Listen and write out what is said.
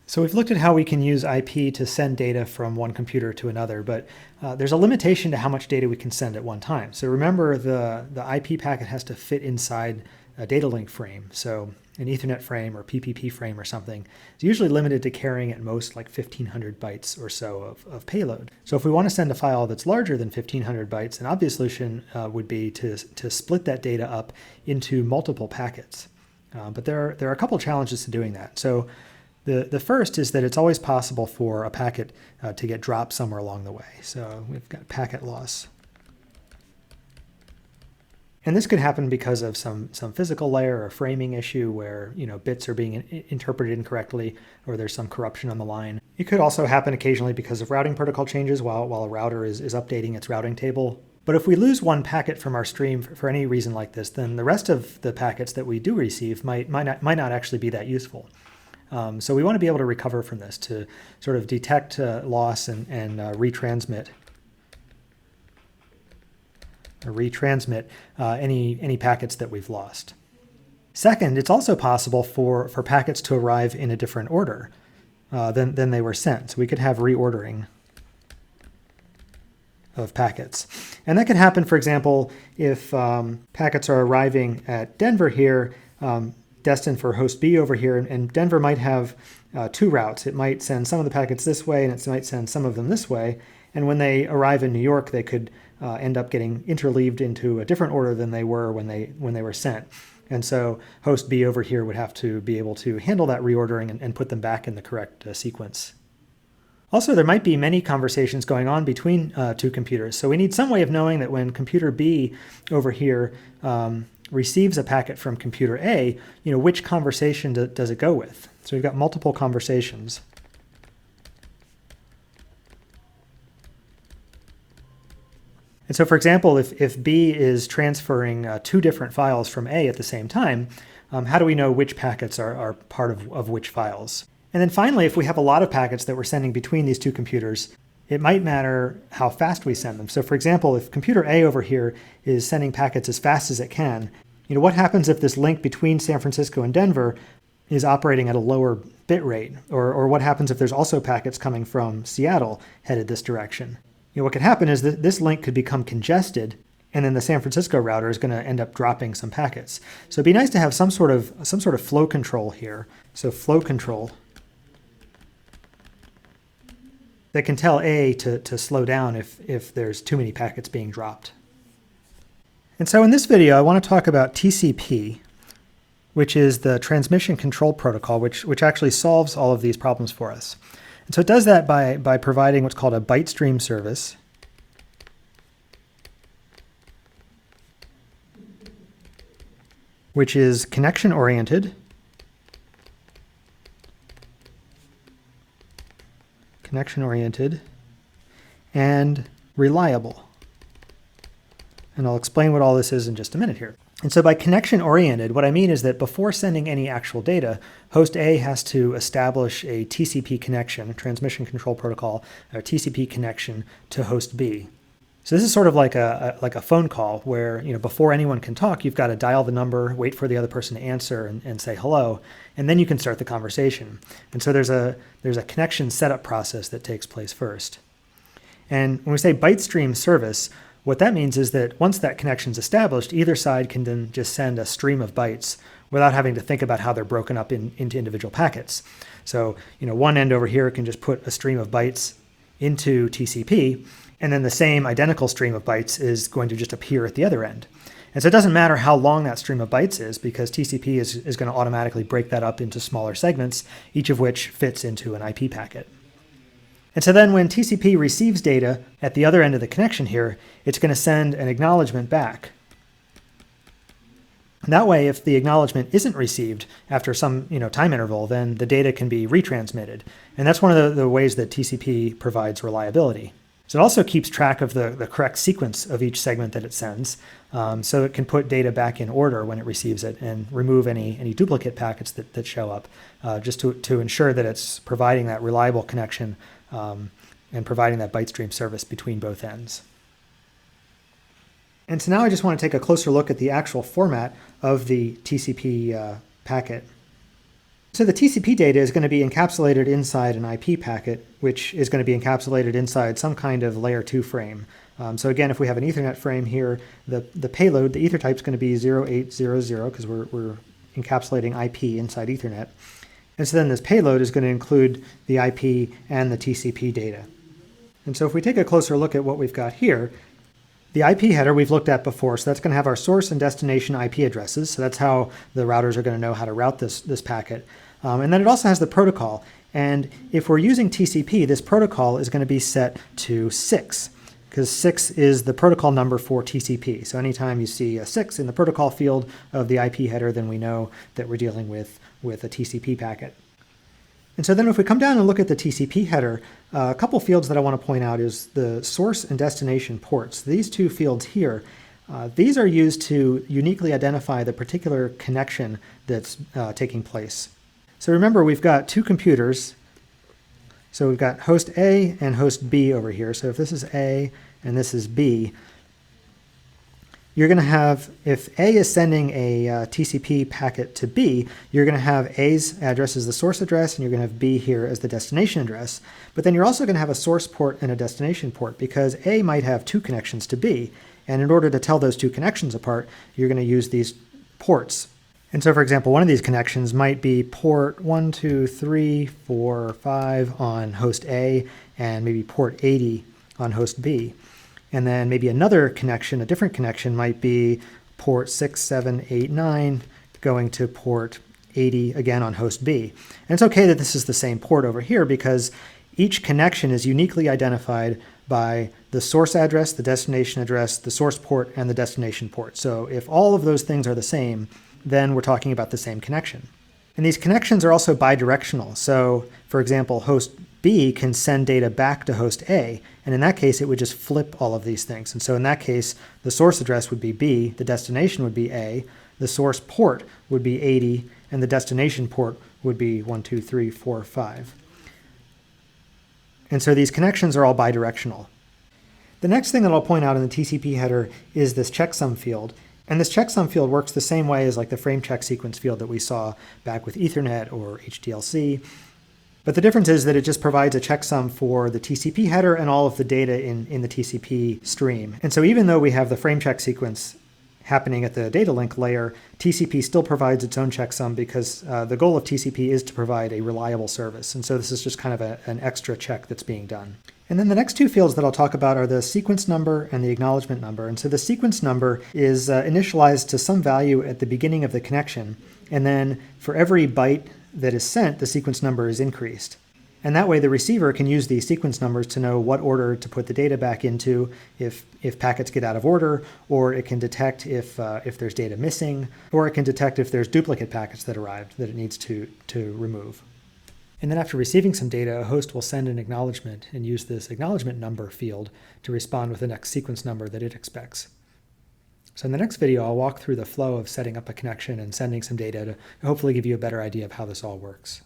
So we've looked at how we can use IP to send data from one computer to another, but there's a limitation to how much data we can send at one time. So remember, the IP packet has to fit inside a data link frame. So an Ethernet frame or PPP frame or something is usually limited to carrying at most like 1,500 bytes or so of payload. So if we want to send a file that's larger than 1,500 bytes, an obvious solution would be to split that data up into multiple packets. But there are a couple challenges to doing that. So the first is that it's always possible for a packet to get dropped somewhere along the way. So we've got packet loss. And this could happen because of some physical layer or framing issue where bits are being interpreted incorrectly, or there's some corruption on the line. It could also happen occasionally because of routing protocol changes while a router is updating its routing table. But if we lose one packet from our stream for any reason like this, then the rest of the packets that we do receive might not actually be that useful. So we want to be able to recover from this to sort of detect loss and retransmit any packets that we've lost. Second, it's also possible for packets to arrive in a different order than they were sent. So we could have reordering of packets. And that could happen, for example, if packets are arriving at Denver here, destined for host B over here, and Denver might have two routes. It might send some of the packets this way, and it might send some of them this way. And when they arrive in New York, they could end up getting interleaved into a different order than they were when they were sent. And so host B over here would have to be able to handle that reordering and put them back in the correct sequence. Also, there might be many conversations going on between two computers. So we need some way of knowing that when computer B over here receives a packet from computer A, which conversation does it go with? So we've got multiple conversations. And so, for example, if B is transferring two different files from A at the same time, how do we know which packets are part of which files? And then finally, if we have a lot of packets that we're sending between these two computers, it might matter how fast we send them. So for example, if computer A over here is sending packets as fast as it can, what happens if this link between San Francisco and Denver is operating at a lower bit rate? Or what happens if there's also packets coming from Seattle headed this direction? What could happen is that this link could become congested, and then the San Francisco router is going to end up dropping some packets. So it'd be nice to have some sort of flow control here. So flow control that can tell A to slow down if there's too many packets being dropped. And so in this video, I want to talk about TCP, which is the Transmission Control Protocol, which actually solves all of these problems for us. And so it does that by providing what's called a byte stream service, which is connection-oriented, and reliable. And I'll explain what all this is in just a minute here. And so by connection-oriented, what I mean is that before sending any actual data, host A has to establish a TCP connection, a Transmission Control Protocol, or TCP connection to host B. So this is sort of like a phone call where, before anyone can talk, you've got to dial the number, wait for the other person to answer and say hello, and then you can start the conversation. And so there's a connection setup process that takes place first. And when we say byte stream service, what that means is that once that connection's established, either side can then just send a stream of bytes without having to think about how they're broken up into individual packets. So, one end over here can just put a stream of bytes into TCP, and then the same identical stream of bytes is going to just appear at the other end. And so it doesn't matter how long that stream of bytes is, because TCP is going to automatically break that up into smaller segments, each of which fits into an IP packet. And so then when TCP receives data at the other end of the connection here, it's going to send an acknowledgement back. And that way, if the acknowledgement isn't received after some time interval, then the data can be retransmitted. And that's one of the ways that TCP provides reliability. So it also keeps track of the correct sequence of each segment that it sends, so it can put data back in order when it receives it and remove any duplicate packets that show up, just to ensure that it's providing that reliable connection and providing that byte stream service between both ends. And so now I just want to take a closer look at the actual format of the TCP packet. So the TCP data is going to be encapsulated inside an IP packet, which is going to be encapsulated inside some kind of layer 2 frame. So again, if we have an Ethernet frame here, the payload, the ether type is going to be 0800 because we're encapsulating IP inside Ethernet. And so then this payload is going to include the IP and the TCP data. And so if we take a closer look at what we've got here, the IP header we've looked at before, so that's going to have our source and destination IP addresses. So that's how the routers are going to know how to route this packet. And then it also has the protocol. And if we're using TCP, this protocol is going to be set to 6, because 6 is the protocol number for TCP. So anytime you see a 6 in the protocol field of the IP header, then we know that we're dealing with a TCP packet. And so then if we come down and look at the TCP header, a couple fields that I want to point out is the source and destination ports. These two fields here, these are used to uniquely identify the particular connection that's taking place. So remember, we've got two computers. So we've got host A and host B over here. So if this is A and this is B, you're going to have, if A is sending a TCP packet to B, you're going to have A's address as the source address, and you're going to have B here as the destination address. But then you're also going to have a source port and a destination port, because A might have two connections to B. And in order to tell those two connections apart, you're going to use these ports. And so, for example, one of these connections might be port 1, 2, 3, 4, 5 on host A, and maybe port 80 on host B. And then maybe another connection, a different connection, might be port 6, 7, 8, 9 going to port 80 again on host B. And it's okay that this is the same port over here, because each connection is uniquely identified by the source address, the destination address, the source port, and the destination port. So if all of those things are the same, then we're talking about the same connection. And these connections are also bidirectional. So, for example, host B can send data back to host A, and in that case, it would just flip all of these things. And so in that case, the source address would be B, the destination would be A, the source port would be 80, and the destination port would be 1, 2, 3, 4, 5. And so these connections are all bidirectional. The next thing that I'll point out in the TCP header is this checksum field. And this checksum field works the same way as like the frame check sequence field that we saw back with Ethernet or HDLC. But the difference is that it just provides a checksum for the TCP header and all of the data in the TCP stream. And so even though we have the frame check sequence happening at the data link layer, TCP still provides its own checksum, because the goal of TCP is to provide a reliable service. And so this is just kind of an extra check that's being done. And then the next two fields that I'll talk about are the sequence number and the acknowledgement number. And so the sequence number is initialized to some value at the beginning of the connection. And then for every byte that is sent, the sequence number is increased. And that way the receiver can use these sequence numbers to know what order to put the data back into if packets get out of order, or it can detect if there's data missing, or it can detect if there's duplicate packets that arrived that it needs to remove. And then after receiving some data, a host will send an acknowledgement and use this acknowledgement number field to respond with the next sequence number that it expects. So in the next video, I'll walk through the flow of setting up a connection and sending some data to hopefully give you a better idea of how this all works.